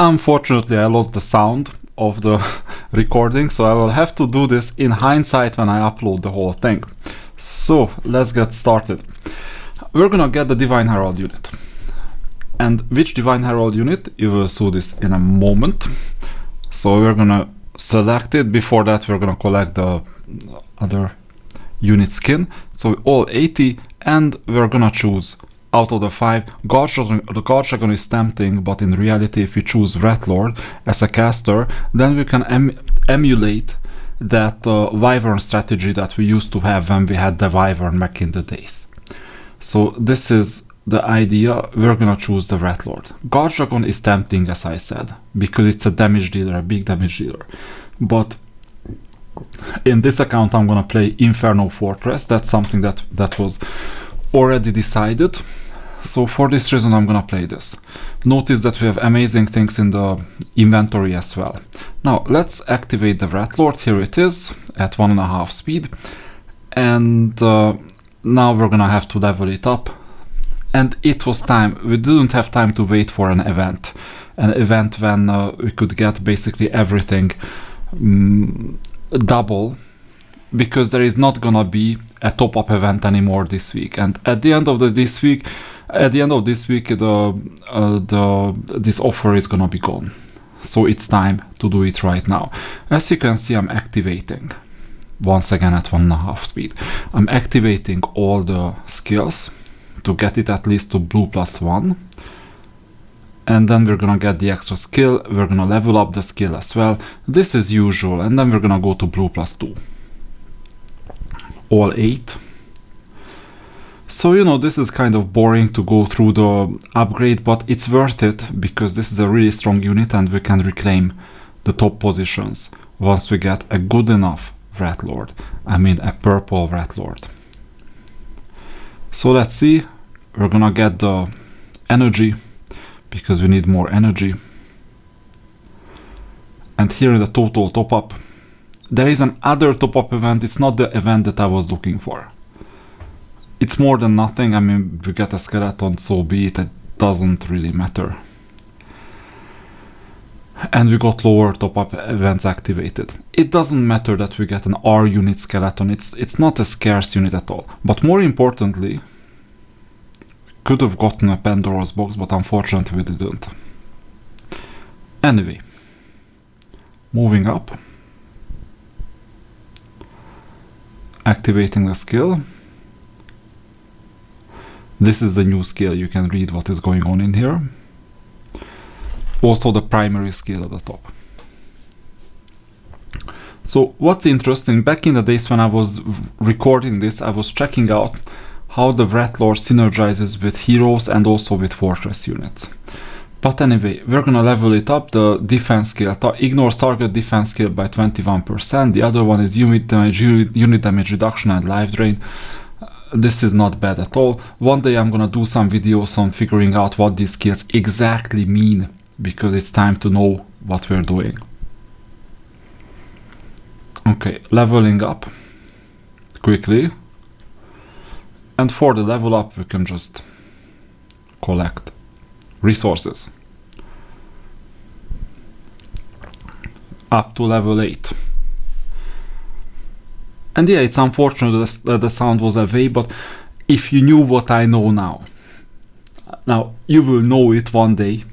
Unfortunately, I lost the sound of the recording, so I will have to do this in hindsight when I upload the whole thing. So let's get started. We're gonna get the Divine Herald unit. And which Divine Herald unit? You will see this in a moment. So we're gonna select it. Before that, we're gonna collect the other unit skin. So all 80, and we're gonna choose out of the 5. The Guard Dragon is tempting, but in reality, if we choose Rat Lord as a caster, then we can emulate that Wyvern strategy that we used to have when we had the Wyvern back in the days. So this is the idea. We're gonna choose the Rat Lord. Guard Dragon is tempting, as I said, because it's a damage dealer, a big damage dealer. But in this account, I'm gonna play Inferno Fortress. That's something that was already decided. So for this reason, I'm gonna play this. Notice that we have amazing things in the inventory as well. Now let's activate the Rat Lord. Here it is at 1.5 speed. And now we're gonna have to level it up. And it was time. We didn't have time to wait for an event. An event when we could get basically everything double, because there is not gonna be a top-up event anymore this week. And at the end of this week, this offer is gonna be gone. So it's time to do it right now. As you can see, I'm activating once again at 1.5 speed. I'm activating all the skills to get it at least to blue +1. And then we're gonna get the extra skill. We're gonna level up the skill as well. This is usual. And then we're gonna go to blue +2. All 8. So, you know, this is kind of boring to go through the upgrade, but it's worth it because this is a really strong unit and we can reclaim the top positions once we get a good enough Rat Lord. I mean, a purple Rat Lord. So let's see. We're gonna get the energy because we need more energy. And here in the total top-up, there is another top-up event. It's not the event that I was looking for. It's more than nothing. I mean, we get a skeleton, so be it. It doesn't really matter. And we got lower top-up events activated. It doesn't matter that we get an R unit skeleton. It's not a scarce unit at all. But more importantly, we could have gotten a Pandora's box, but unfortunately we didn't. Anyway, moving up. Activating the skill. This is the new skill. You can read what is going on in here. Also the primary skill at the top. So what's interesting, back in the days when I was recording this, I was checking out how the Rat Lord synergizes with heroes and also with fortress units. But anyway, we're gonna level it up. The defense skill ignores target defense skill by 21%. The other one is unit damage reduction and life drain. This is not bad at all. One day I'm gonna do some videos on figuring out what these skills exactly mean, because it's time to know what we're doing. Okay, leveling up quickly. And for the level up, we can just collect resources up to level 8. And yeah, it's unfortunate that the sound was away, but if you knew what I know now you will know it one day,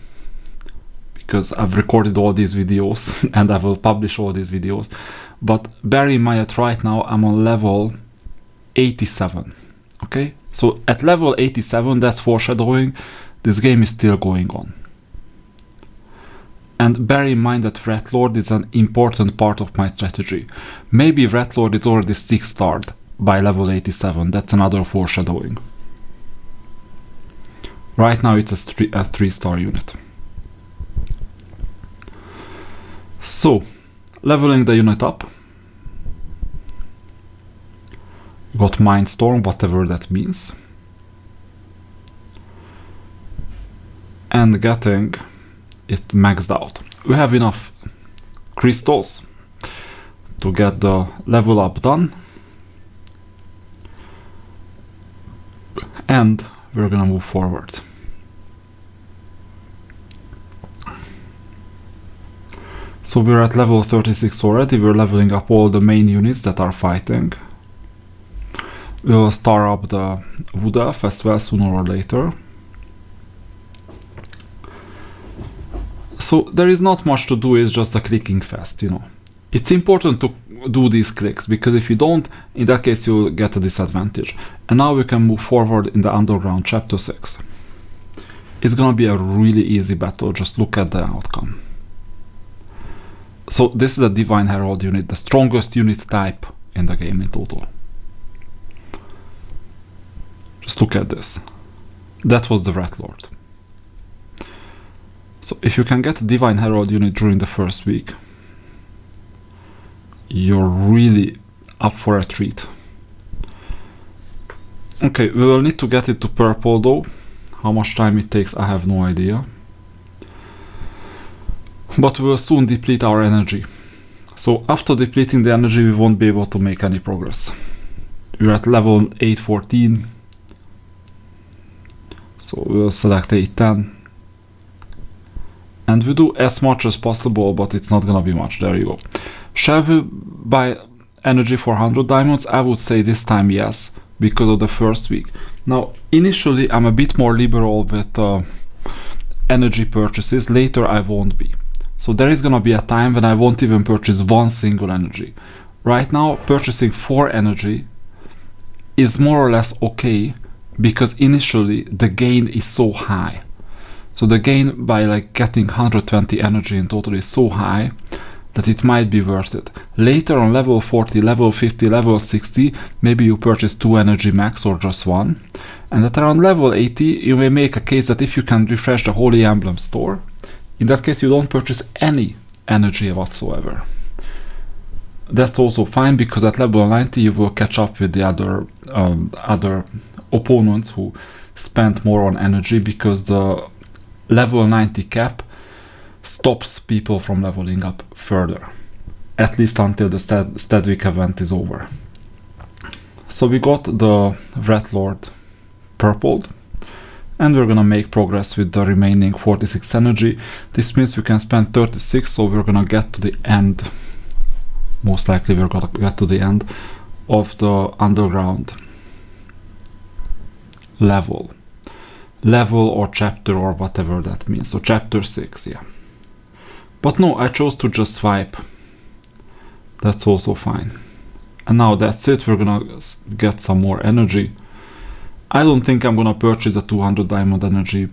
because I've recorded all these videos and I will publish all these videos. But bear in mind that right now I'm on level 87. Okay, so at level 87, that's foreshadowing. This game is still going on. And bear in mind that Rat Lord is an important part of my strategy. Maybe Rat Lord is already 6-starred by level 87. That's another foreshadowing. Right now it's a 3-star unit. So, leveling the unit up. Got Mindstorm, whatever that means. And getting it maxed out. We have enough crystals to get the level up done. And we're gonna move forward. So we're at level 36 already. We're leveling up all the main units that are fighting. We'll star up the Wood Elf as well sooner or later. So there is not much to do, it's just a clicking fest, you know. It's important to do these clicks, because if you don't, in that case you'll get a disadvantage. And now we can move forward in the Underground Chapter 6. It's gonna be a really easy battle, just look at the outcome. So this is a Divine Herald unit, the strongest unit type in the game in total. Just look at this. That was the Rat Lord. So if you can get a Divine Herald unit during the first week, you're really up for a treat. Okay, we will need to get it to purple though. How much time it takes, I have no idea. But we will soon deplete our energy. So after depleting the energy, we won't be able to make any progress. We're at level 814. So we'll select 810. And we do as much as possible, but it's not gonna be much. There you go. Shall we buy energy for 100 diamonds? I would say this time yes, because of the first week. Now, initially I'm a bit more liberal with energy purchases. Later I won't be. So there is gonna be a time when I won't even purchase one single energy. Right now, purchasing 4 energy is more or less okay, because initially the gain is so high. So the gain by like getting 120 energy in total is so high that it might be worth it. Later on level 40, level 50, level 60, maybe you purchase 2 energy max or just 1. And at around level 80, you may make a case that if you can refresh the Holy Emblem store, in that case you don't purchase any energy whatsoever. That's also fine, because at level 90 you will catch up with the other opponents who spent more on energy, because the level 90 cap stops people from leveling up further, at least until the Stedwick event is over. So we got the Rat Lord purpled, and we're gonna make progress with the remaining 46 energy. This means we can spend 36, so we're gonna get to the end. Most likely we're gonna get to the end of the Underground level or chapter, or whatever that means. So chapter 6, yeah. But no, I chose to just swipe. That's also fine. And now that's it. We're gonna get some more energy. I don't think I'm gonna purchase a 200 diamond energy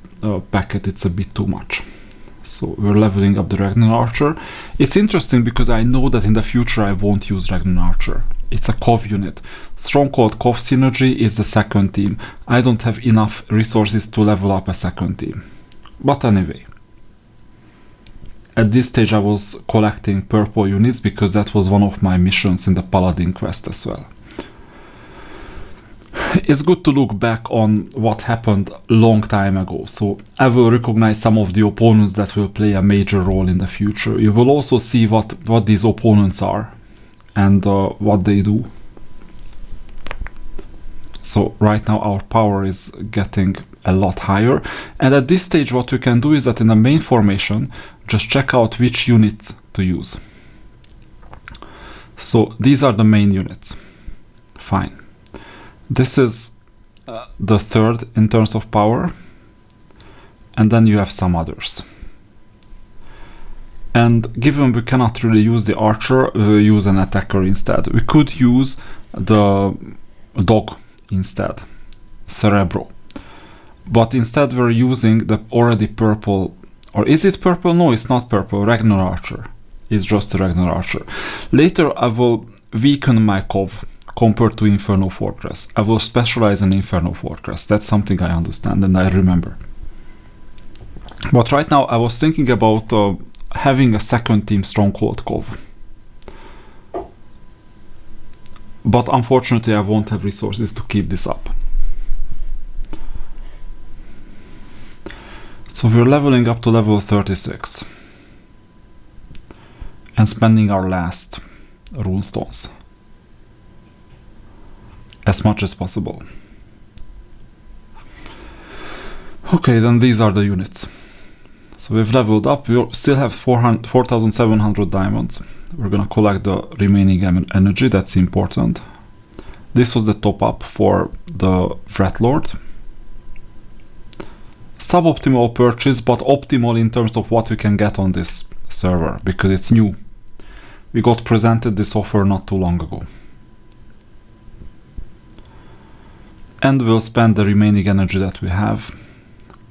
packet. It's a bit too much. So we're leveling up the Ragnar Archer. It's interesting because I know that in the future I won't use Ragnar Archer. It's a COV unit. Stronghold COV synergy is the second team. I don't have enough resources to level up a second team. But anyway. At this stage I was collecting purple units because that was one of my missions in the Paladin quest as well. It's good to look back on what happened a long time ago, so I will recognize some of the opponents that will play a major role in the future. You will also see what these opponents are and what they do. So right now our power is getting a lot higher, and at this stage what we can do is that in the main formation just check out which units to use. So these are the main units. Fine. This is the third in terms of power, and then you have some others. And given we cannot really use the archer, we will use an attacker instead. We could use the dog instead, Cerebro. But instead we're using the already purple, or is it purple? No, it's not purple, Ragnar Archer. It's just the Ragnar Archer. Later I will weaken my COV compared to Inferno Fortress. I will specialize in Inferno Fortress. That's something I understand and I remember. But right now I was thinking about having a second team Stronghold COV. But unfortunately I won't have resources to keep this up. So we're leveling up to level 36 and spending our last runestones as much as possible. Okay, then these are the units. So we've leveled up. We still have 4,700 diamonds. We're gonna collect the remaining energy. That's important. This was the top up for the Threat Lord. Suboptimal purchase, but optimal in terms of what we can get on this server because it's new. We got presented this offer not too long ago. And we'll spend the remaining energy that we have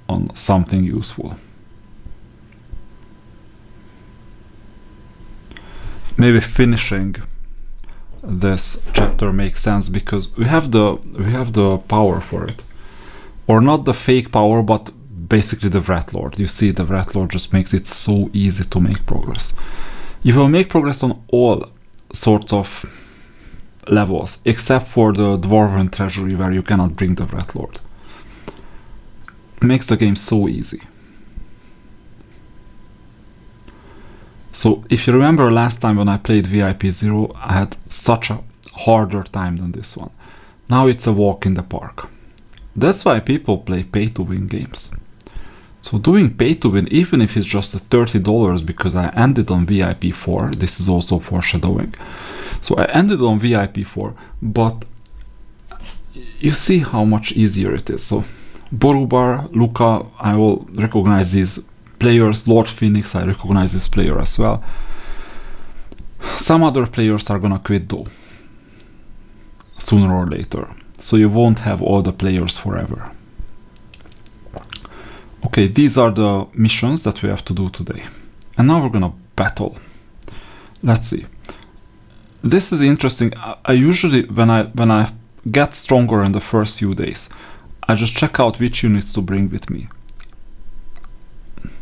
on something useful. Maybe finishing this chapter makes sense because we have the power for it. Or not the fake power, but basically the Threat Lord. You see, the Threat Lord just makes it so easy to make progress. You will make progress on all sorts of levels, except for the Dwarven treasury where you cannot bring the Threat Lord. It makes the game so easy. So if you remember last time when I played VIP4, I had such a harder time than this one. Now it's a walk in the park. That's why people play pay-to-win games. So doing pay-to-win, even if it's just $30 because I ended on VIP4, this is also foreshadowing. So I ended on VIP4, but you see how much easier it is. So Borubar, Luca, I will recognize these players. Lord Phoenix, I recognize this player as well. Some other players are gonna quit though, sooner or later. So you won't have all the players forever. Okay, these are the missions that we have to do today. And now we're gonna battle. Let's see. This is interesting. I usually, when I get stronger in the first few days, I just check out which units to bring with me.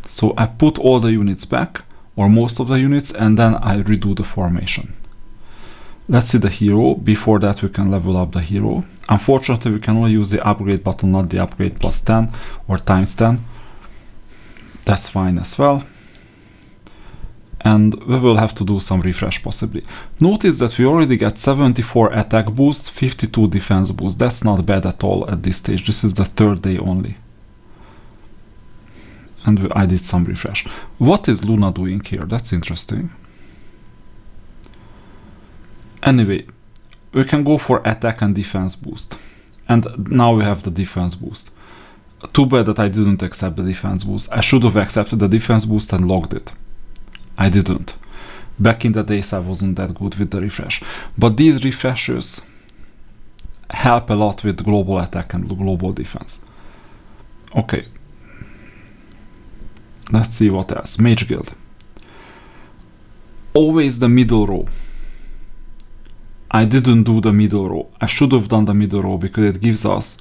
So I put all the units back, or most of the units, and then I redo the formation. Let's see the hero. Before that we can level up the hero. Unfortunately we can only use the upgrade button, not the upgrade plus 10 or times 10. That's fine as well. And we will have to do some refresh possibly. Notice that we already get 74 attack boost, 52 defense boost. That's not bad at all at this stage. This is the third day only. And I did some refresh. What is Luna doing here? That's interesting. Anyway, we can go for attack and defense boost. And now we have the defense boost. Too bad that I didn't accept the defense boost. I should have accepted the defense boost and logged it. I didn't. Back in the days I wasn't that good with the refresh. But these refreshes help a lot with global attack and global defense. Okay. Let's see what else. Mage Guild. Always the middle row. I didn't do the middle row. I should have done the middle row because it gives us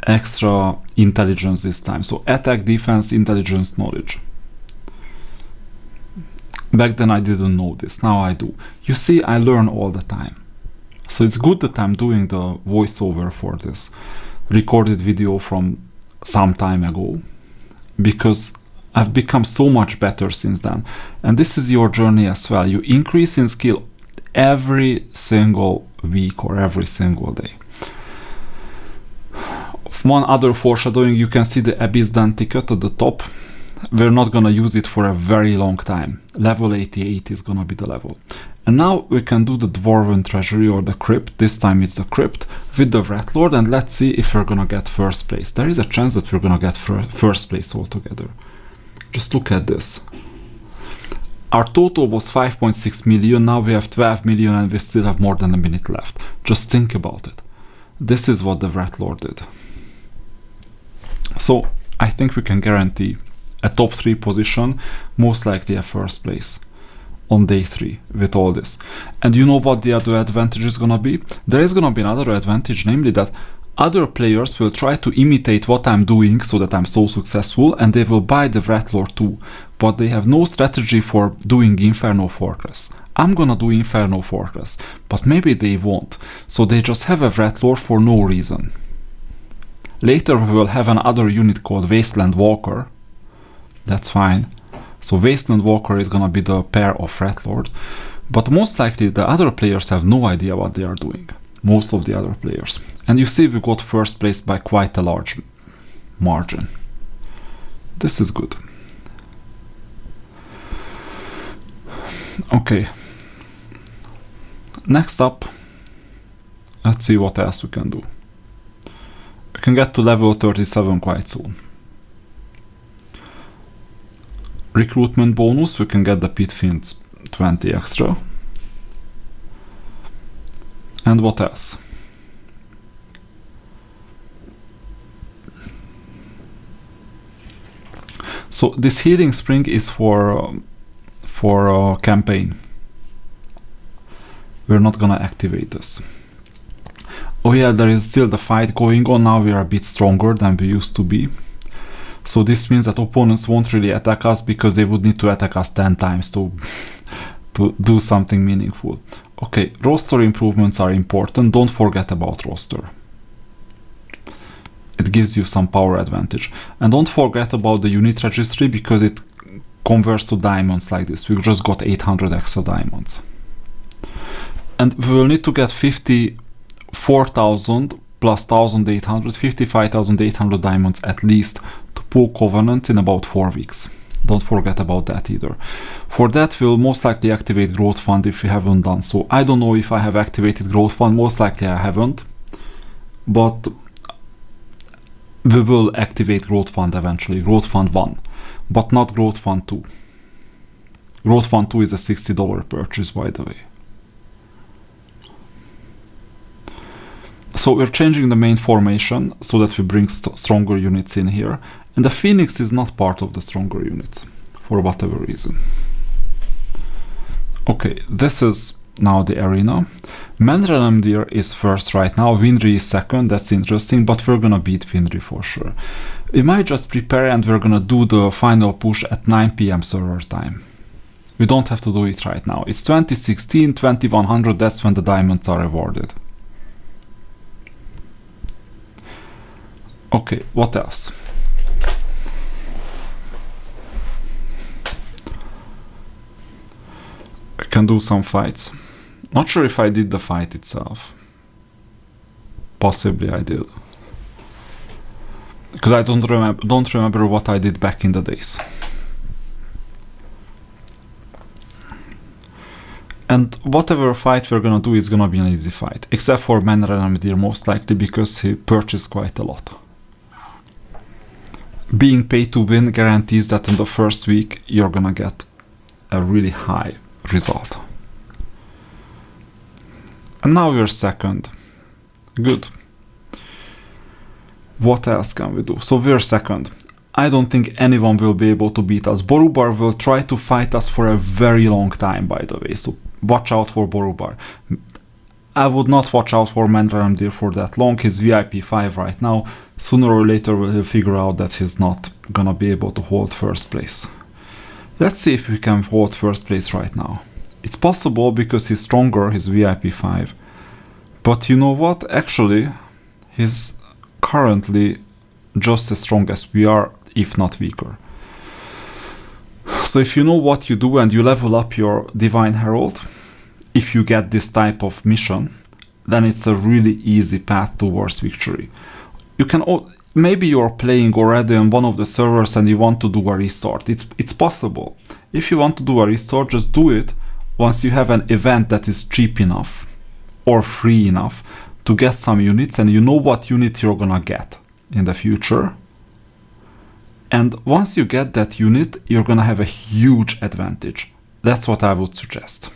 extra intelligence this time. So attack, defense, intelligence, knowledge. Back then I didn't know this. Now I do. You see, I learn all the time. So it's good that I'm doing the voiceover for this recorded video from some time ago, because I've become so much better since then. And this is your journey as well. You increase in skill every single week or every single day. One other foreshadowing, you can see the Abyss Den ticket at the top. We're not gonna use it for a very long time. Level 88 is gonna be the level. And now we can do the Dwarven treasury or the crypt. This time it's the crypt with the Threat Lord, and let's see if we're gonna get first place. There is a chance that we're gonna get first place altogether. Just look at this. Our total was 5.6 million, now we have 12 million and we still have more than a minute left. Just think about it. This is what the Threat Lord did. So I think we can guarantee a top 3 position, most likely a first place on day 3 with all this. And you know what the other advantage is gonna be? There is gonna be another advantage, namely that other players will try to imitate what I'm doing so that I'm so successful, and they will buy the Threat Lord too, but they have no strategy for doing Inferno Fortress. I'm gonna do Inferno Fortress, but maybe they won't, so they just have a Threat Lord for no reason. Later we will have another unit called Wasteland Walker. That's fine. So Wasteland Walker is gonna be the pair of Threat Lord, but most likely the other players have no idea what they are doing. Most of the other players. And you see we got first place by quite a large margin. This is good. Okay. Next up, let's see what else we can do. We can get to level 37 quite soon. Recruitment bonus, we can get the pit fiends 20 extra. And what else? So this healing spring is for campaign. We're not gonna activate this. Oh yeah, there is still the fight going on. Now we are a bit stronger than we used to be. So this means that opponents won't really attack us because they would need to attack us 10 times to do something meaningful. Okay, roster improvements are important. Don't forget about roster. It gives you some power advantage. And don't forget about the unit registry because it converts to diamonds like this. We just got 800 extra diamonds. And we will need to get 54,000 plus 1,800, 55,800 diamonds at least to pull Covenant in about 4 weeks. Don't forget about that either. For that, we'll most likely activate Growth Fund if we haven't done so. I don't know if I have activated Growth Fund. Most likely I haven't. But we will activate Growth Fund eventually. Growth Fund 1. But not Growth Fund 2. Growth Fund 2 is a $60 purchase, by the way. So we're changing the main formation so that we bring stronger units in here. And the Phoenix is not part of the stronger units, for whatever reason. Okay, this is now the arena. Menrelemdir is first right now, Winry is second, that's interesting, but we're gonna beat Winry for sure. We might just prepare and we're gonna do the final push at 9 PM server time. We don't have to do it right now. It's 2016, 2100, that's when the diamonds are awarded. Okay, what else? I can do some fights. Not sure if I did the fight itself. Possibly I did. Because I don't remember what I did back in the days. And whatever fight we're gonna do is gonna be an easy fight. Except for Menrelemdir most likely because he purchased quite a lot. Being paid to win guarantees that in the first week you're gonna get a really high result. And now we're second. Good. What else can we do? So we're second. I don't think anyone will be able to beat us. Borubar will try to fight us for a very long time, by the way. So watch out for Borubar. I would not watch out for Menrelemdir for that long. He's VIP5 right now. Sooner or later we'll figure out that he's not gonna be able to hold first place. Let's see if we can hold first place right now. It's possible because he's stronger, he's VIP5. But you know what? Actually, he's currently just as strong as we are, if not weaker. So if you know what you do and you level up your Divine Herald, if you get this type of mission, then it's a really easy path towards victory. You can, maybe you're playing already on one of the servers and you want to do a restart. It's possible. If you want to do a restart, just do it once you have an event that is cheap enough or free enough to get some units and you know what unit you're gonna get in the future. And once you get that unit, you're gonna have a huge advantage. That's what I would suggest.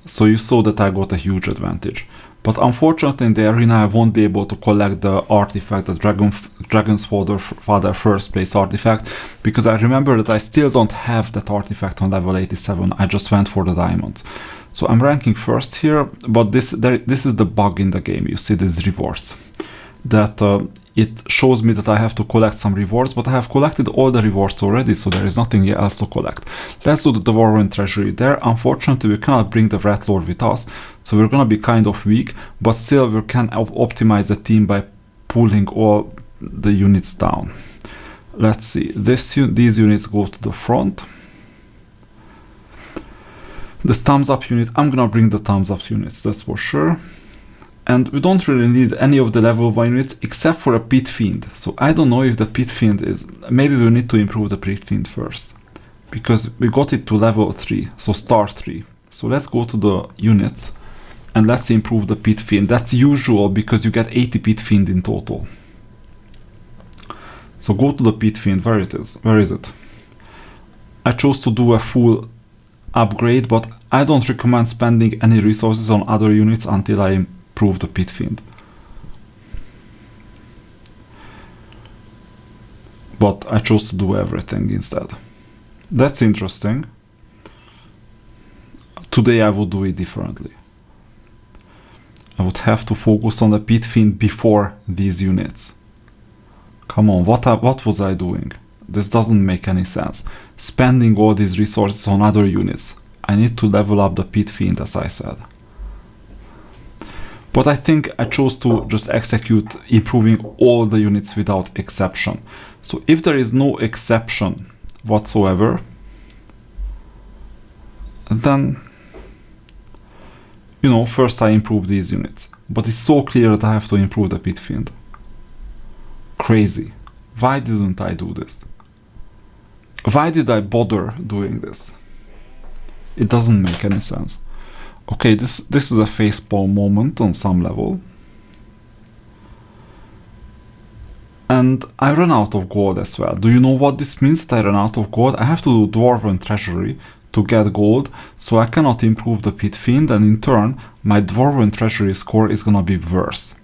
So you saw that I got a huge advantage. But unfortunately in the arena I won't be able to collect the artifact, the Dragon's Father first place artifact, because I remember that I still don't have that artifact on level 87. I just went for the diamonds. So I'm ranking first here, but this is the bug in the game. You see these rewards. That it shows me that I have to collect some rewards, but I have collected all the rewards already, so there is nothing else to collect. Let's do the Dwarven treasury. There, unfortunately, we cannot bring the Rat Lord with us, so we're gonna be kind of weak, but still we can optimize the team by pulling all the units down. Let's see, these units go to the front. The thumbs up unit, I'm gonna bring the thumbs up units, that's for sure. And we don't really need any of the level 1 units except for a Pit Fiend. So I don't know if the Pit Fiend is... Maybe we need to improve the Pit Fiend first. because we got it to level 3, so star 3. So let's go to the units and let's improve the pit fiend. That's usual because you get 80 pit fiend in total. So go to the pit fiend, where it is. Where is it? I chose to do a full upgrade, but I don't recommend spending any resources on other units until I improve the pit fiend. But I chose to do everything instead. That's interesting. Today I would do it differently. I would have to focus on the pit fiend before these units. Come on, what was I doing? This doesn't make any sense. Spending all these resources on other units. I need to level up the pit fiend, as I said. But I think I chose to just execute improving all the units without exception. So if there is no exception whatsoever, then, you know, first I improve these units. But it's so clear that I have to improve the pit fiend. Crazy. Why didn't I do this? Why did I bother doing this? It doesn't make any sense. Okay, this is a facepalm moment on some level. And I ran out of gold as well. Do you know what this means that I ran out of gold? I have to do Dwarven treasury to get gold, so I cannot improve the pit fiend, and in turn my Dwarven treasury score is gonna be worse.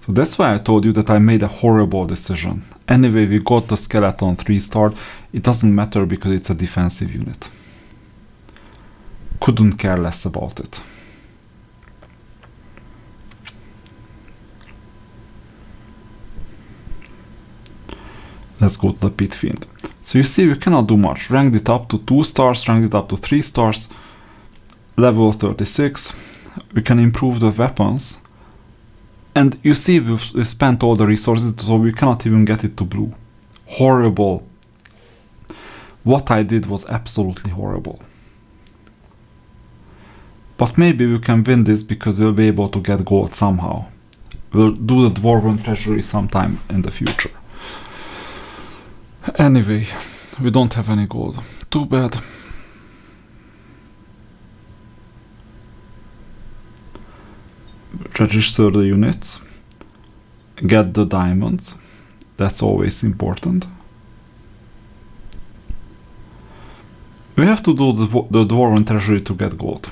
So that's why I told you that I made a horrible decision. Anyway, we got the skeleton 3-star. It doesn't matter because it's a defensive unit. Couldn't care less about it. Let's go to the pit fiend. So you see, we cannot do much. Ranked it up to 2 stars, ranked it up to 3 stars, level 36. We can improve the weapons. And you see, we spent all the resources, so we cannot even get it to blue. Horrible. What I did was absolutely horrible. But maybe we can win this because we'll be able to get gold somehow. We'll do the Dwarven treasury sometime in the future. Anyway, we don't have any gold. Too bad. Register the units. Get the diamonds. That's always important. We have to do the Dwarven treasury to get gold,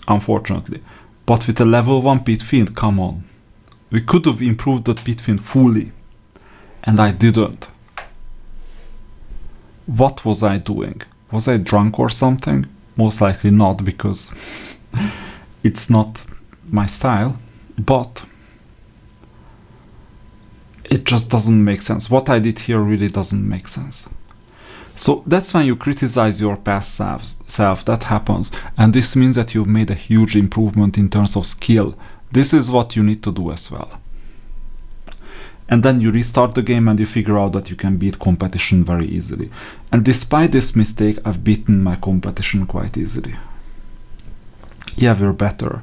unfortunately. But with a level 1 pit fiend, come on. We could have improved the pit fiend fully. And I didn't. What was I doing? Was I drunk or something? Most likely not, because it's not my style. But it just doesn't make sense. What I did here really doesn't make sense. So that's when you criticize your past self. That happens. And this means that you've made a huge improvement in terms of skill. This is what you need to do as well. And then you restart the game and you figure out that you can beat competition very easily. And despite this mistake, I've beaten my competition quite easily. Yeah, we're better.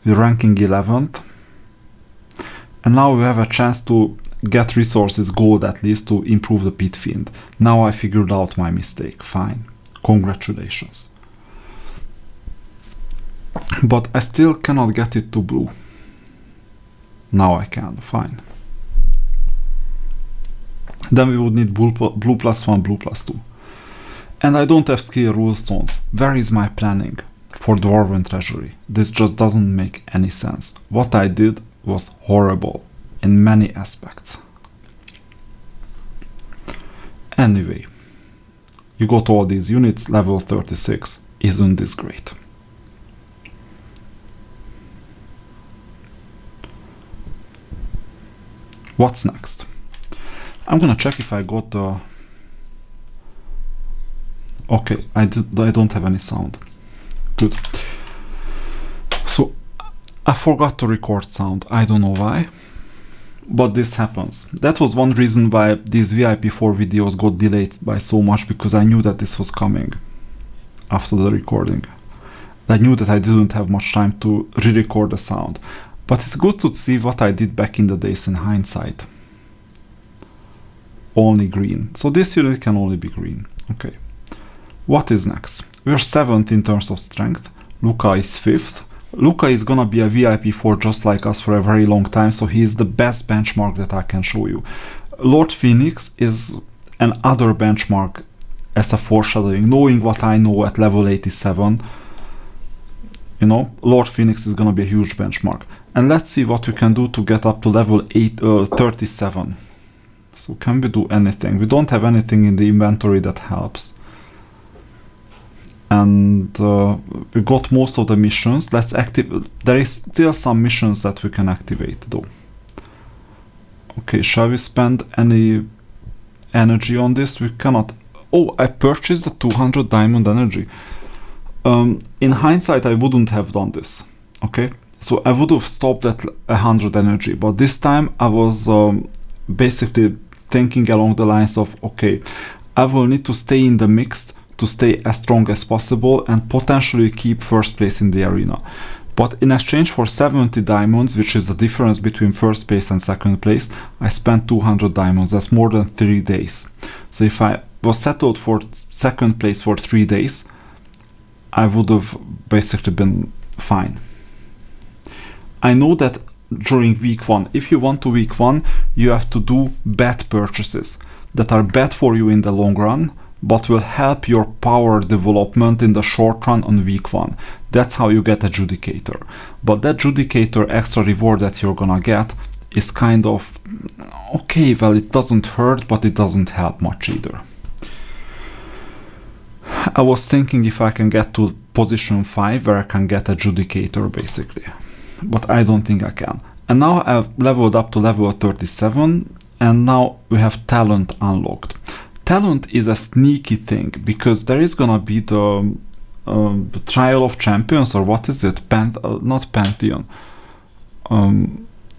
We're ranking 11th. And now we have a chance to get resources, gold at least, to improve the pit fiend. Now I figured out my mistake. Fine. Congratulations. But I still cannot get it to blue. Now I can. Fine. Then we would need blue +1, blue +2. And I don't have skill rule stones. Where is my planning for Dwarven treasury? This just doesn't make any sense. What I did was horrible in many aspects. Anyway, you got all these units, level 36. Isn't this great? What's next? I'm gonna check if I got the... Okay, I don't have any sound. Good. So, I forgot to record sound. I don't know why. But this happens. That was one reason why these VIP4 videos got delayed by so much, because I knew that this was coming after the recording. I knew that I didn't have much time to re-record the sound. But it's good to see what I did back in the days in hindsight. Only green. So this unit can only be green. Okay. What is next? We're 7th in terms of strength. Luca is 5th. Luca is gonna be a VIP4 just like us for a very long time, so he is the best benchmark that I can show you. Lord Phoenix is another benchmark as a foreshadowing, knowing what I know at level 87. You know, Lord Phoenix is gonna be a huge benchmark. And let's see what we can do to get up to level 37. So can we do anything? We don't have anything in the inventory that helps. And we got most of the missions. Let's activate. There is still some missions that we can activate though. Okay, shall we spend any energy on this? We cannot. Oh, I purchased the 200 diamond energy. In hindsight, I wouldn't have done this. Okay, so I would have stopped at 100 energy, but this time I was basically thinking along the lines of, okay, I will need to stay in the mix to stay as strong as possible and potentially keep first place in the arena. But in exchange for 70 diamonds, which is the difference between first place and second place, I spent 200 diamonds. That's more than 3 days. So if I was settled for second place for 3 days, I would have basically been fine. I know that during week 1, if you want to week 1, you have to do bad purchases that are bad for you in the long run, but will help your power development in the short run on week 1. That's how you get Adjudicator. But that Adjudicator extra reward that you're gonna get is kind of, okay, well, it doesn't hurt, but it doesn't help much either. I was thinking if I can get to position 5 where I can get Adjudicator basically, but I don't think I can. And now I've leveled up to level 37, and now we have talent unlocked. Talent is a sneaky thing because there is gonna be the Trial of Champions, or what is it? Not Pantheon.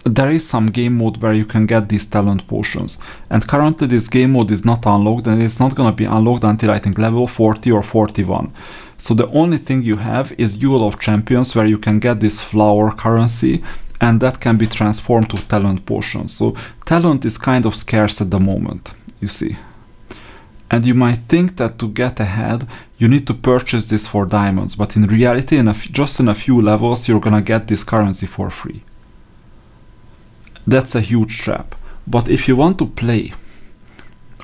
There is some game mode where you can get these talent potions, and currently this game mode is not unlocked, and it's not gonna be unlocked until I think level 40 or 41. So the only thing you have is Duel of Champions, where you can get this flower currency, and that can be transformed to talent potions. So talent is kind of scarce at the moment, you see. And you might think that to get ahead, you need to purchase this for diamonds, but in reality, just in a few levels, you're gonna get this currency for free. That's a huge trap. But if you want to play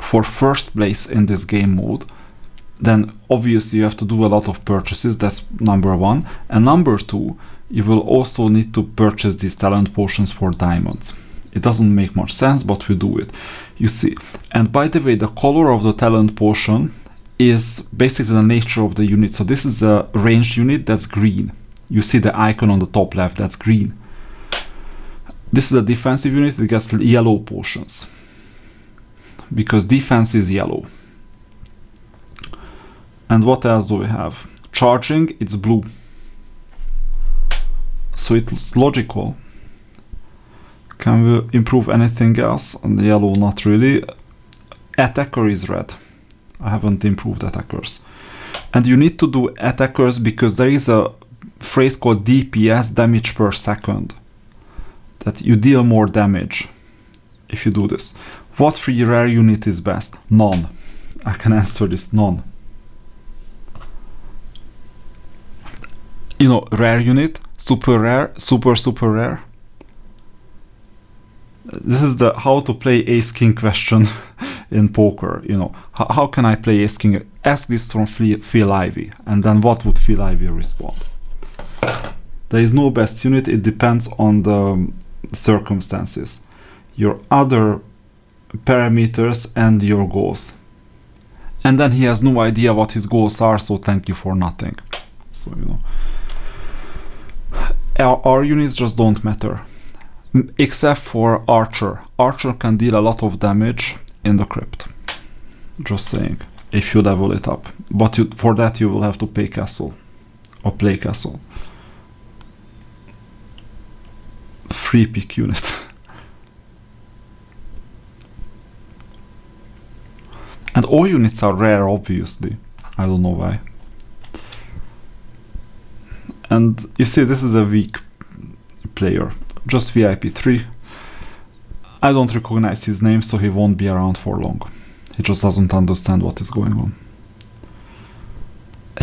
for first place in this game mode, then obviously you have to do a lot of purchases. That's number 1. And number 2, you will also need to purchase these talent potions for diamonds. It doesn't make much sense, but we do it. You see. And by the way, the color of the talent potion is basically the nature of the unit. So this is a ranged unit that's green. You see the icon on the top left, that's green. This is a defensive unit that gets yellow potions, because defense is yellow. And what else do we have? Charging, it's blue. So it's logical. Can we improve anything else? On the yellow, not really. Attacker is red. I haven't improved attackers. And you need to do attackers because there is a phrase called DPS, damage per second. That you deal more damage if you do this. What free rare unit is best? None. I can answer this, none. You know, rare unit, super rare, super rare. This is the how to play ace king question in poker. You know, how can I play ace king? Ask this from Phil Ivey, and then what would Phil Ivey respond? There is no best unit. It depends on the circumstances, your other parameters, and your goals. And then he has no idea what his goals are, so thank you for nothing. So, you know, our units just don't matter. Except for Archer. Archer can deal a lot of damage in the crypt. Just saying. If you level it up. But for that you will have to pay castle. Or play castle. Free pick unit. And all units are rare, obviously. I don't know why. And you see, this is a weak player. Just VIP3. I don't recognize his name, so he won't be around for long. He just doesn't understand what is going on.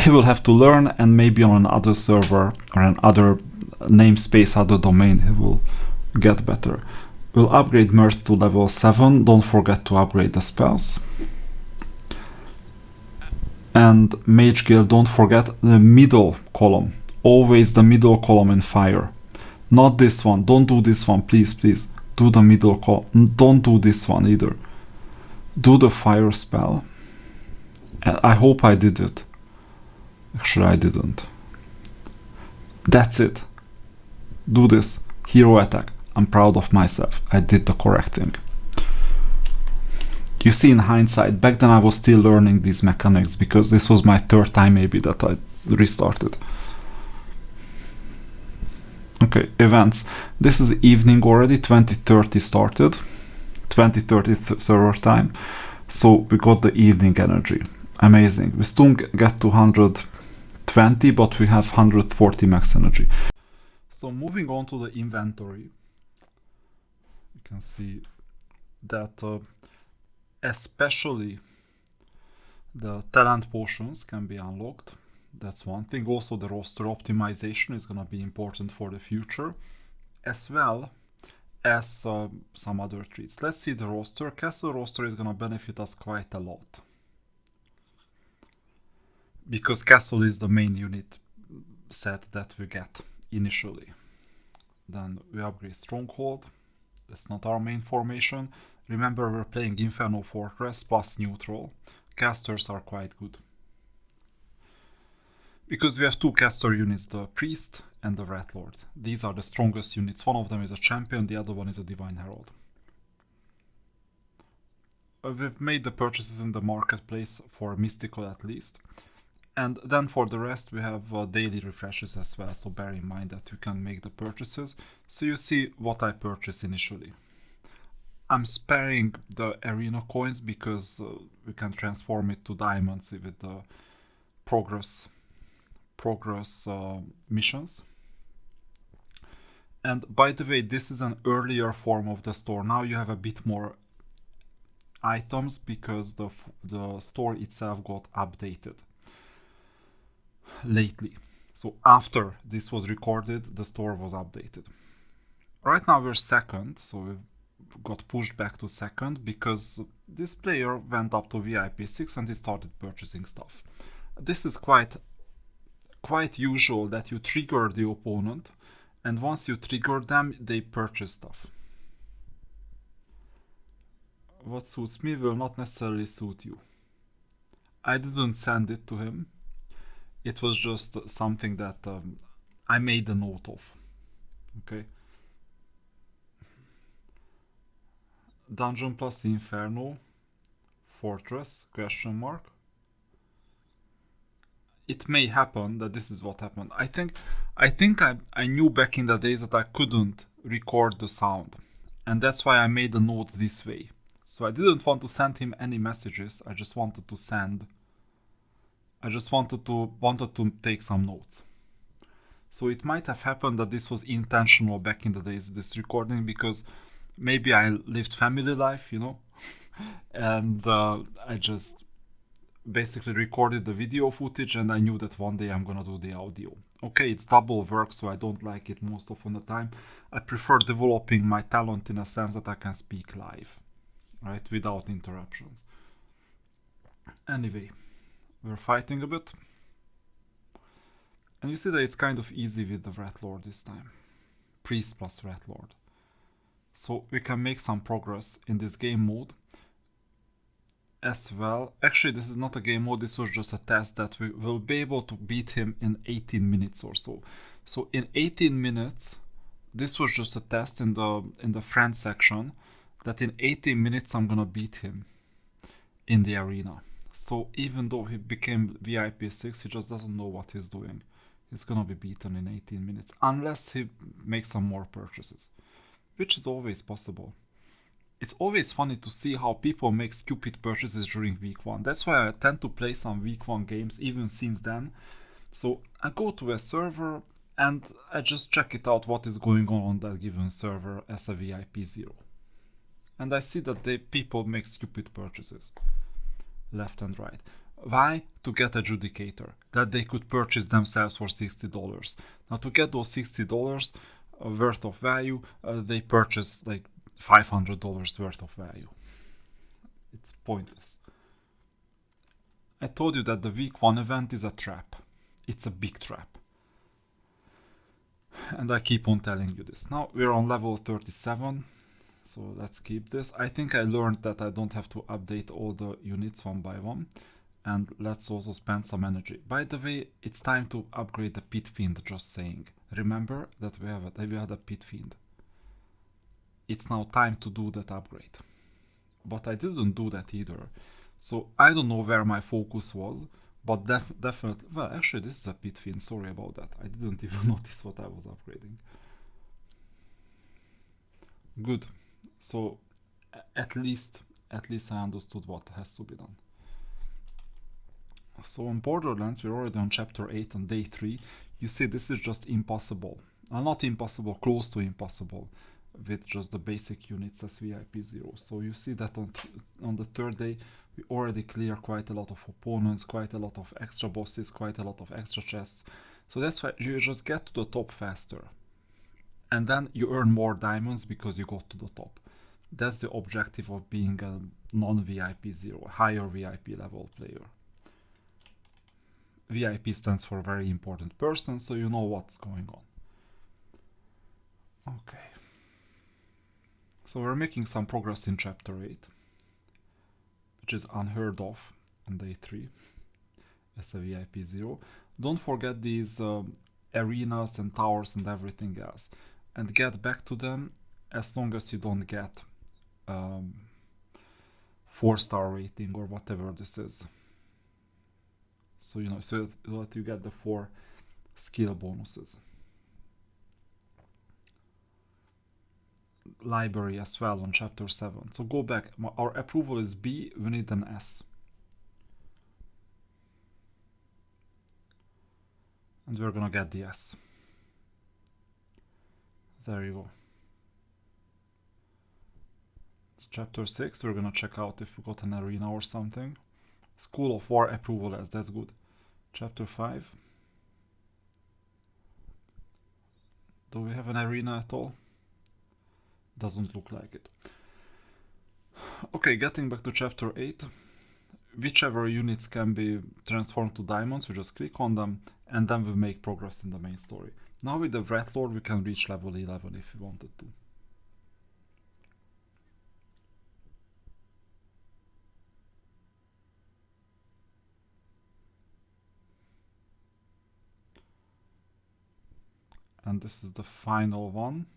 he will have to learn, and maybe on another server or another namespace, other domain, he will get better. We'll upgrade Mirth to level 7. Don't forget to upgrade the spells. And Mage Guild, don't forget the middle column. Always the middle column in fire. Not this one. Don't do this one, please, please. Do the middle column. Don't do this one either. Do the fire spell. And I hope I did it. Actually, I didn't. That's it. Do this. Hero attack. I'm proud of myself. I did the correct thing. You see, in hindsight, back then I was still learning these mechanics, because this was my third time maybe that I restarted. Okay, events. This is evening already, 2030 started. 2030 server time. So we got the evening energy. Amazing. We still get to 120, but we have 140 max energy. So moving on to the inventory, you can see that especially the talent potions can be unlocked. That's one thing. Also, the roster optimization is going to be important for the future, as well as some other treats. Let's see the roster. Castle roster is going to benefit us quite a lot, because Castle is the main unit set that we get initially. Then we upgrade Stronghold. That's not our main formation. Remember, we're playing Inferno Fortress plus neutral. Casters are quite good, because we have two caster units, the Priest and the Rat Lord. These are the strongest units. One of them is a champion, the other one is a Divine Herald. We've made the purchases in the marketplace for Mystical at least. And then for the rest we have daily refreshes as well, so bear in mind that you can make the purchases. So you see what I purchased initially. I'm sparing the arena coins because we can transform it to diamonds with the progress missions. And by the way, this is an earlier form of the store. Now you have a bit more items because the store itself got updated lately. So after this was recorded, the store was updated. Right now we're second, so we got pushed back to second because this player went up to VIP6 and he started purchasing stuff. This is quite usual that you trigger the opponent, and once you trigger them, they purchase stuff. What suits me will not necessarily suit you. I didn't send it to him. It was just something that I made a note of. Okay. Dungeon plus Inferno Fortress ? It may happen that this is what happened. I think I knew back in the days that I couldn't record the sound, and that's why I made a note this way. So I didn't want to send him any messages. I just wanted to take some notes. So it might have happened that this was intentional back in the days, this recording, because maybe I lived family life, you know, and I just basically recorded the video footage, and I knew that one day I'm gonna do the audio. Okay, it's double work, so I don't like it most often the time. I prefer developing my talent in a sense that I can speak live, right, without interruptions. Anyway, we're fighting a bit, and you see that it's kind of easy with the Rat Lord this time. Priest plus Rat Lord. So we can make some progress in this game mode as well. Actually, this is not a game mode, this was just a test that we will be able to beat him in 18 minutes or so. So in 18 minutes, this was just a test in the friend section, that in 18 minutes I'm gonna beat him in the arena. So even though he became VIP6, he just doesn't know what he's doing. He's gonna be beaten in 18 minutes, unless he makes some more purchases, which is always possible. It's always funny to see how people make stupid purchases during week 1. That's why I tend to play some week 1 games even since then. So I go to a server and I just check it out what is going on that given server as a VIP0. And I see that people make stupid purchases left and right. Why? To get adjudicator that they could purchase themselves for $60. Now to get those $60 worth of value, they purchase like $500 worth of value. It's pointless. I told you that the week 1 event is a trap. It's a big trap. And I keep on telling you this. Now we're on level 37. So let's keep this. I think I learned that I don't have to update all the units one by one. And let's also spend some energy. By the way, it's time to upgrade the Pit Fiend, just saying. Remember that we had a Pit Fiend. It's now time to do that upgrade. But I didn't do that either. So I don't know where my focus was, but definitely, well, actually this is a Pit Fiend, sorry about that. I didn't even notice what I was upgrading. Good. So at least I understood what has to be done. So on Borderlands, we're already on chapter 8 on day 3. You see, this is just impossible. Not impossible, close to impossible, with just the basic units as VIP0. So you see that on the 3rd day, we already clear quite a lot of opponents, quite a lot of extra bosses, quite a lot of extra chests. So that's why you just get to the top faster. And then you earn more diamonds because you got to the top. That's the objective of being a non-VIP0, higher VIP level player. VIP stands for very important person, so you know what's going on. Okay. So we're making some progress in chapter 8, which is unheard of on day 3 as a VIP0. Don't forget these arenas and towers and everything else, and get back to them as long as you don't get 4-star rating or whatever this is. So you know, so that you get the 4 skill bonuses. Library as well on chapter 7. So go back. Our approval is B. We need an S. And we're gonna get the S. There you go. It's chapter 6. We're gonna check out if we got an arena or something. School of War approval S. That's good. Chapter 5. Do we have an arena at all? Doesn't look like it. Okay, getting back to chapter 8. Whichever units can be transformed to diamonds, we just click on them, and then we make progress in the main story. Now with the Red Lord, we can reach level 11 if we wanted to. And this is the final one.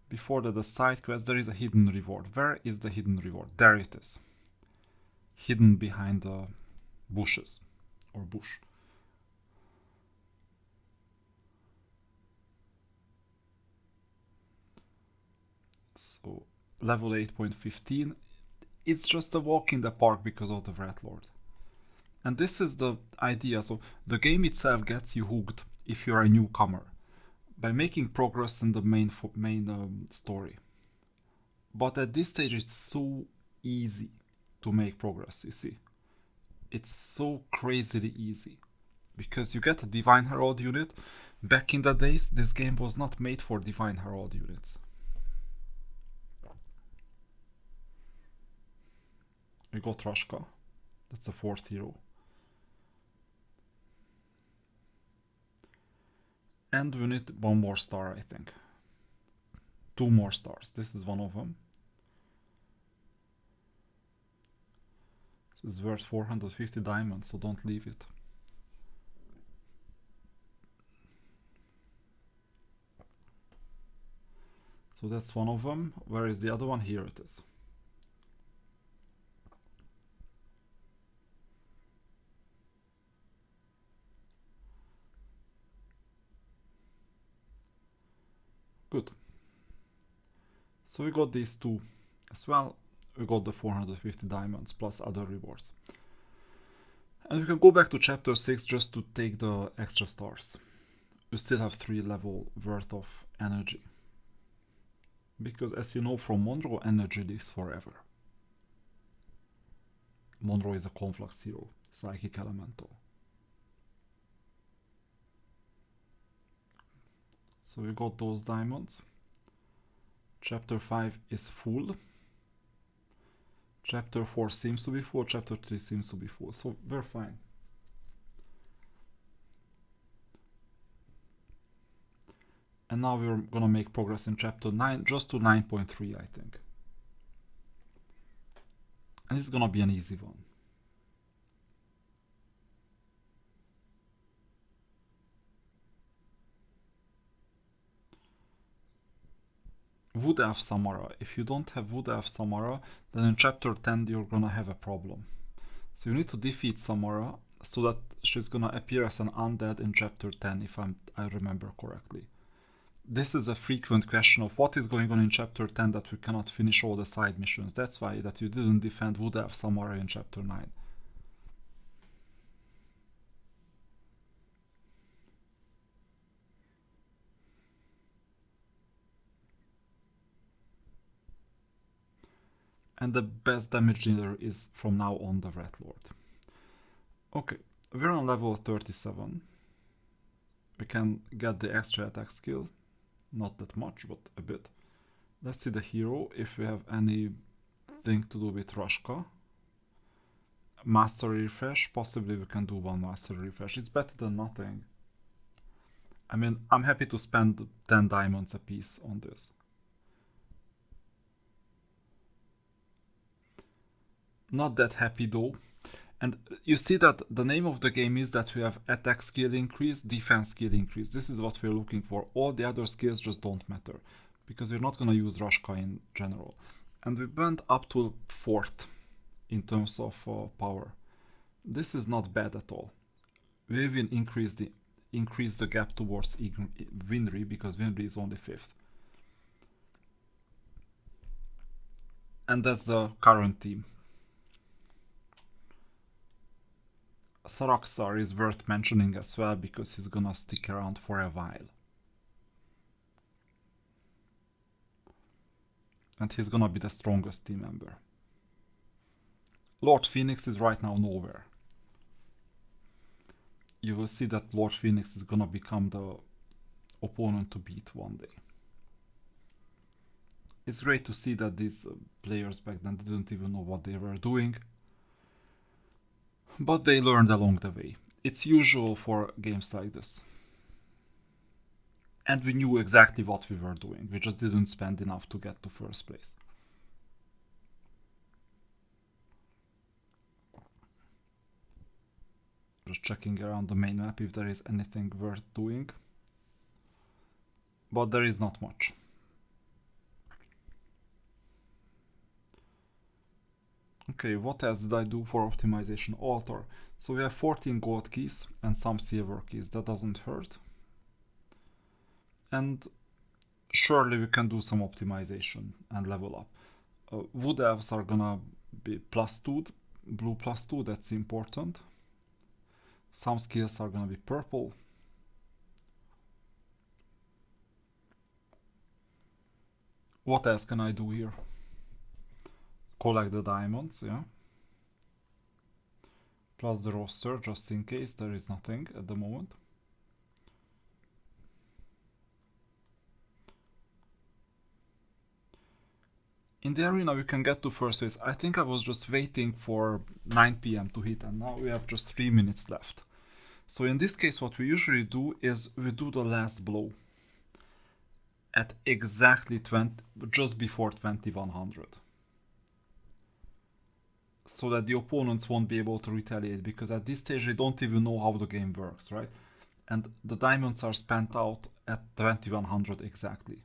Before that, the side quest, there is a hidden reward. Where is the hidden reward? There it is. Hidden behind the bushes or bush. So level 8.15. It's just a walk in the park because of the Red Lord. And this is the idea. So the game itself gets you hooked if you're a newcomer by making progress in the main story. But at this stage, it's so easy to make progress, you see. It's so crazily easy. Because you get a Divine Herald unit. Back in the days, this game was not made for Divine Herald units. We got Rashka. That's the 4th hero. And we need 1 more star, I think. 2 more stars. This is one of them. This is worth 450 diamonds, so don't leave it. So that's one of them. Where is the other one? Here it is. Good. So we got these 2 as well. We got the 450 diamonds plus other rewards. And we can go back to chapter 6 just to take the extra stars. We still have 3 level worth of energy. Because as you know from Monroe, energy lives forever. Monroe is a conflux hero. Psychic Elemental. So we got those diamonds. Chapter 5 is full. Chapter 4 seems to be full. Chapter 3 seems to be full. So we're fine. And now we're gonna make progress in chapter 9, just to 9.3, I think. And it's gonna be an easy one. Wood Elf Samara. If you don't have Wood Elf Samara, then in chapter 10 you're gonna have a problem. So you need to defeat Samara so that she's gonna appear as an undead in chapter 10, if I remember correctly. This is a frequent question of what is going on in chapter 10 that we cannot finish all the side missions. That's why that you didn't defend Wood Elf Samara in chapter 9. And the best damage dealer is from now on the Red Lord. Okay, we're on level 37. We can get the extra attack skill. Not that much, but a bit. Let's see the hero, if we have anything to do with Rashka. Mastery refresh, possibly we can do one mastery refresh. It's better than nothing. I mean, I'm happy to spend 10 diamonds a piece on this. Not that happy though. And you see that the name of the game is that we have attack skill increase, defense skill increase. This is what we're looking for. All the other skills just don't matter, because we're not going to use Rashka in general. And we went up to 4th in terms of power. This is not bad at all. We even increase the gap towards Winry, because Winry is only 5th. And that's the current team. Saraxar is worth mentioning as well, because he's gonna stick around for a while. And he's gonna be the strongest team member. Lord Phoenix is right now nowhere. You will see that Lord Phoenix is gonna become the opponent to beat one day. It's great to see that these players back then didn't even know what they were doing. But they learned along the way. It's usual for games like this. And we knew exactly what we were doing. We just didn't spend enough to get to first place. Just checking around the main map if there is anything worth doing. But there is not much. Okay, what else did I do for optimization? Altar. So we have 14 gold keys and some silver keys. That doesn't hurt. And surely we can do some optimization and level up. Wood elves are gonna be +2, blue +2, that's important. Some skills are gonna be purple. What else can I do here? Collect the diamonds, yeah. Plus the roster, just in case there is nothing at the moment. In the arena we can get to first phase. I think I was just waiting for 9 PM to hit, and now we have just 3 minutes left. So in this case what we usually do is we do the last blow at exactly just before 2100. So that the opponents won't be able to retaliate, because at this stage they don't even know how the game works, right? And the diamonds are spent out at 2100 exactly.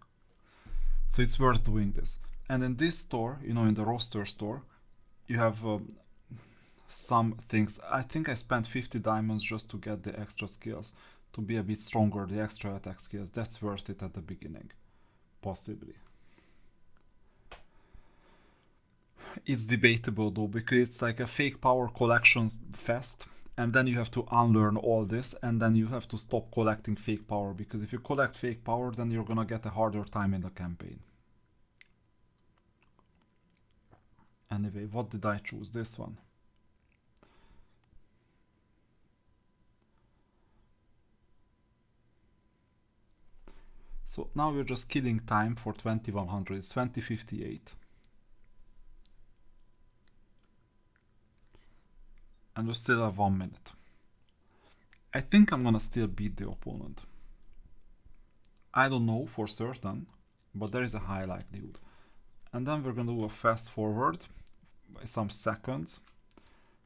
So it's worth doing this. And in this store, you know, in the roster store, you have some things. I think I spent 50 diamonds just to get the extra skills, to be a bit stronger, the extra attack skills. That's worth it at the beginning, possibly. It's debatable though, because it's like a fake power collection fest, and then you have to unlearn all this, and then you have to stop collecting fake power, because if you collect fake power, then you're gonna get a harder time in the campaign. Anyway, what did I choose? This one. So now we're just killing time for 2100. It's 2058. And we still have 1 minute. I think I'm gonna still beat the opponent. I don't know for certain, but there is a high likelihood. And then we're gonna do a fast forward by some seconds.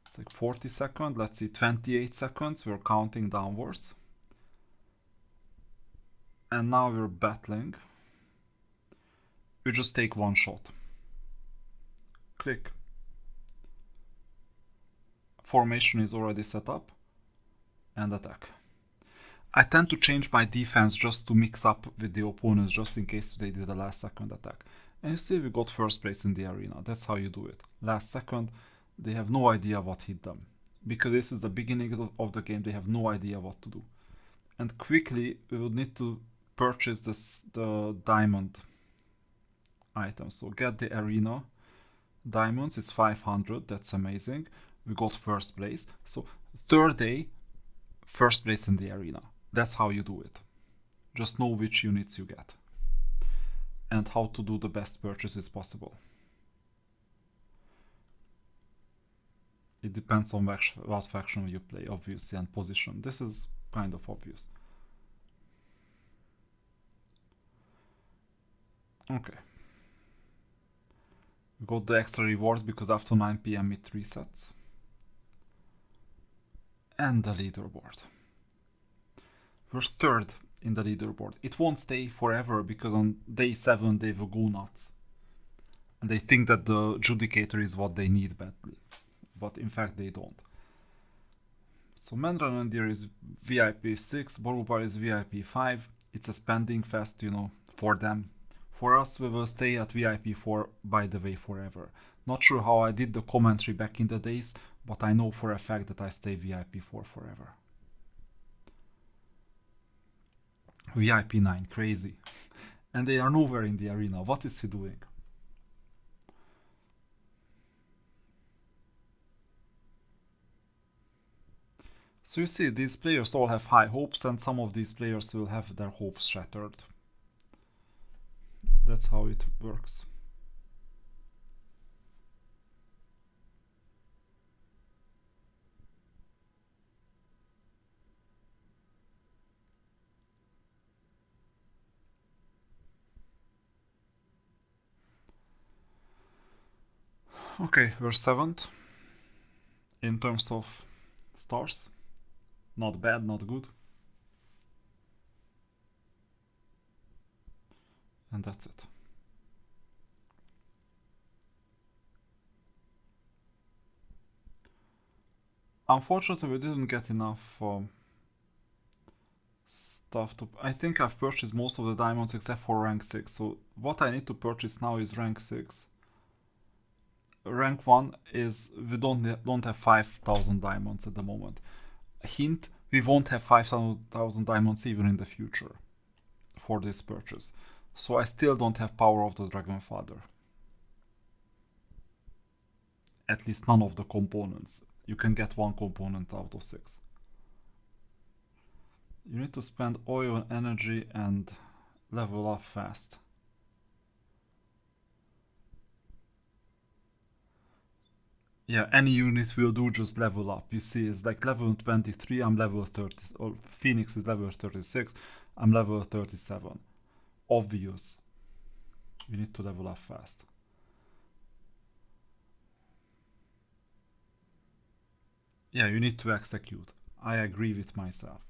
It's like 40 seconds, let's see, 28 seconds, we're counting downwards. And now we're battling. You just take one shot. Click. Formation is already set up. And attack. I tend to change my defense just to mix up with the opponents, just in case they did a last second attack. And you see we got first place in the arena. That's how you do it. Last second, they have no idea what hit them. Because this is the beginning of the game, they have no idea what to do. And quickly, we would need to purchase the diamond item. So get the arena diamonds, it's 500, that's amazing. We got first place. So third day, first place in the arena. That's how you do it. Just know which units you get. And how to do the best purchases possible. It depends on what faction you play, obviously, and position. This is kind of obvious. Okay. We got the extra rewards because after 9 PM it resets. And the leaderboard. We're third in the leaderboard. It won't stay forever because on day 7 they will go nuts. And they think that the Judicator is what they need badly. But in fact they don't. So Mendralandir is VIP6, Borubar is VIP5. It's a spending fest, you know, for them. For us, we will stay at VIP4, by the way, forever. Not sure how I did the commentary back in the days, but I know for a fact that I stay VIP4 forever. VIP9, crazy. And they are nowhere in the arena. What is he doing? So you see, these players all have high hopes, and some of these players will have their hopes shattered. That's how it works. Okay, we're 7th in terms of stars. Not bad, not good. And that's it. Unfortunately, we didn't get enough stuff to... I think I've purchased most of the diamonds except for rank 6. So what I need to purchase now is rank 6. Rank 1 is... we don't have 5,000 diamonds at the moment. Hint, we won't have 5,000 diamonds even in the future for this purchase. So I still don't have power of the Dragon Father. At least none of the components. You can get one component out of 6. You need to spend oil and energy and level up fast. Yeah, any unit will do, just level up. You see, it's like level 23, I'm level 30, or Phoenix is level 36, I'm level 37. Obvious. You need to level up fast. Yeah, you need to execute. I agree with myself.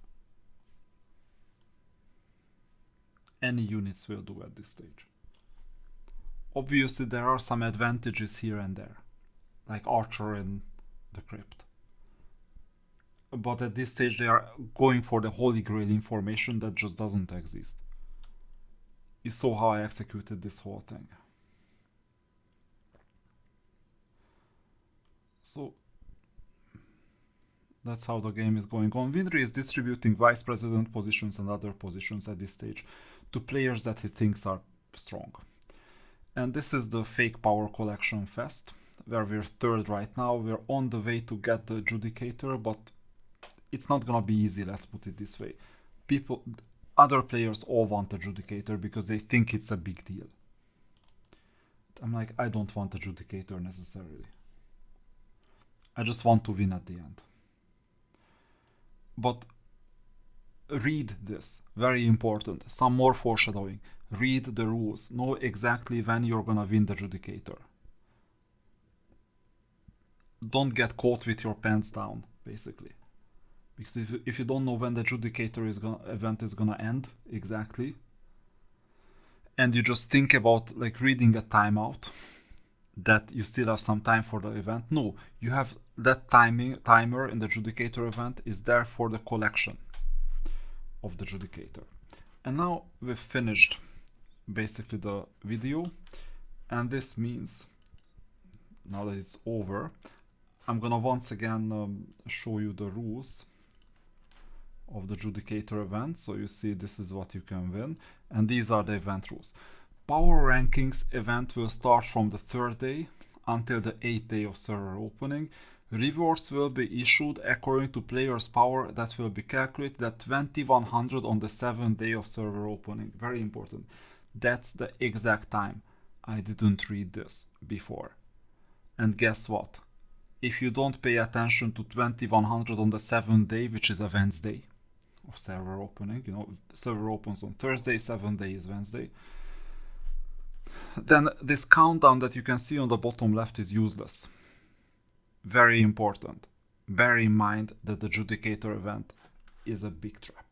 Any units will do at this stage. Obviously, there are some advantages here and there, like Archer and the Crypt. But at this stage, they are going for the Holy Grail information that just doesn't exist. You saw how I executed this whole thing. So that's how the game is going on. Windry is distributing vice president positions and other positions at this stage to players that he thinks are strong. And this is the fake power collection fest, where we're third right now. We're on the way to get the Judicator, but it's not gonna be easy, let's put it this way. People, other players all want adjudicator because they think it's a big deal. I'm like, I don't want adjudicator necessarily. I just want to win at the end. But read this, very important. Some more foreshadowing. Read the rules. Know exactly when you're gonna win the adjudicator. Don't get caught with your pants down, basically. Because if you don't know when the adjudicator event is gonna end exactly, and you just think about like reading a timeout, that you still have some time for the event. No, you have that timer in the adjudicator event is there for the collection of the adjudicator. And now we've finished basically the video, and this means now that it's over, I'm gonna once again show you the rules of the adjudicator event. So you see this is what you can win, and these are the event rules. Power rankings event will start from the 3rd day until the 8th day of server opening. Rewards will be issued according to players' power that will be calculated at 2100 on the 7th day of server opening. Very important. That's the exact time. I didn't read this before. And guess what? If you don't pay attention to 2100 on the 7th day, which is a Wednesday of server opening, you know, server opens on Thursday, 7th day is Wednesday, then this countdown that you can see on the bottom left is useless. Very important. Bear in mind that the adjudicator event is a big trap.